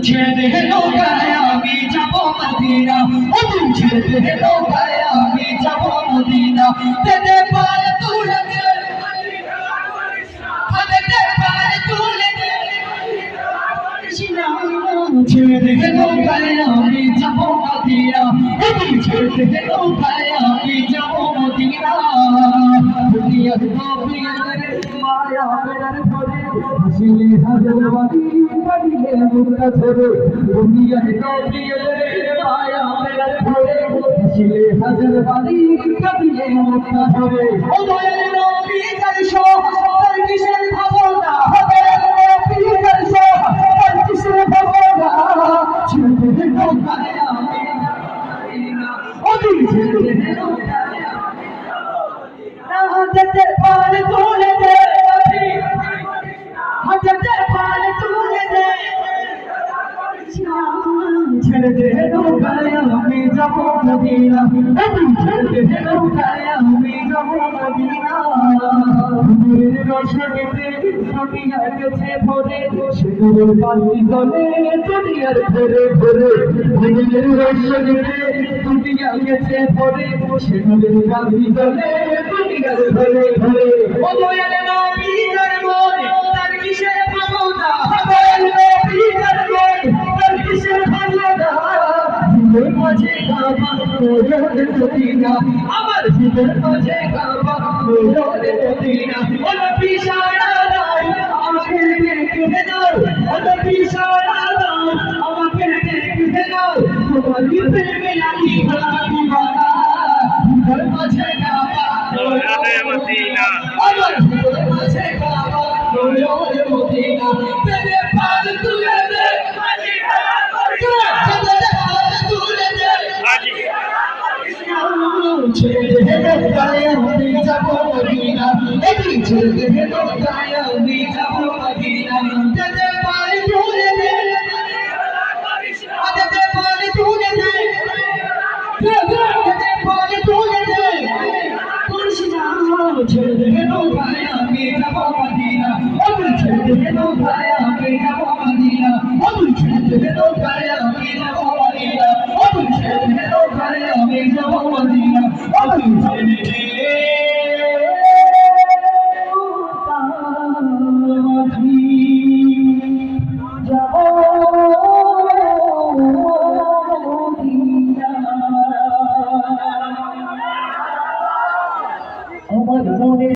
ছেড়ে নৌকায় আমি যাব মদিনা, ও তুই ছেড়ে নৌকায় আমি যাব মদিনা। যেতে পারে তুলে দে, যেতে পারে তুলে দে, ছেড়ে নৌকায় আমি যাব মদিনা, ও তুই ছেড়ে নৌকায় আমি যাব মদিনা। দুনিয়ার নবীর মায়া মেরার ধরে হাসিলে হাজার বাড়ি বাড়িলে মুক্তা ধরে, দুনিয়ার নবীর মায়া মেরার ধরে হাসিলে হাজার বাড়ি বাড়িলে মুক্তা ধরে। ও দয়াল নবী দর্শো তার কিসের ভাবনা, হবে নবী দর্শো তার কিসের ভাবনা। ছেড়ে নৌকায় আমি ও তুই ছেড়ে নৌকায় যেতে পারে তুলে দে, যেতে পারে তুলে দে, ছেড়ে দে নৌকায় আমি যাব মদিনা, ছেড়ে দে নৌকায় আমি যাব মদিনা। নূরের রোশনীতে দুনিয়া গেছে ভরে, নূরের বাতি জ্বলে দুনিয়ার ঘরে ঘরে। নূরের রোশনীতে দুনিয়া গেছে ভরে, নূরের বাতি জ্বলে দুনিয়ার ঘরে ঘরে। ও দয়াল নবীর মন তার কিসের ভাবনা, দয়াল নবীর মন তার কিসের ভাবনা। জীবন মাঝে কাবা নূরের মদিনা, আমার জীবন মাঝে কাবা নূরের মদিনা। ও নবী সারা দাও আমাকে দেখে দাও, ও নবী সারা দাও আমাকে দেখে দাও। তোমারই প্রেমে লাগি ভোলা দিওয়ানা, জীবন মাঝে কাবা নূরের মদিনা, আমার জীবন মাঝে কাবা নূরের মদিনা। তেরে পার তুলে দে আজি তুলে দে আজি, ছেড়ে নৌকায় আমি যাব মদিনা, এই ছেড়ে নৌকায় আমি যাব মদিনা। যেতে পারে তুলে দে, যেতে পারে তুলে দে, যেতে পারে তুলে দে, ছেড়ে নৌকায় আমি যাব মদিনা, ও তুই ছেড়ে নৌকায় আমি যাব মদিনা, ও তুই ছেড়ে নৌকায় আমি যাব মদিনা, ও তুই ছেড়ে নৌকায় আমি যাব মদিনা, ও তুই ছেড়ে আমার মনে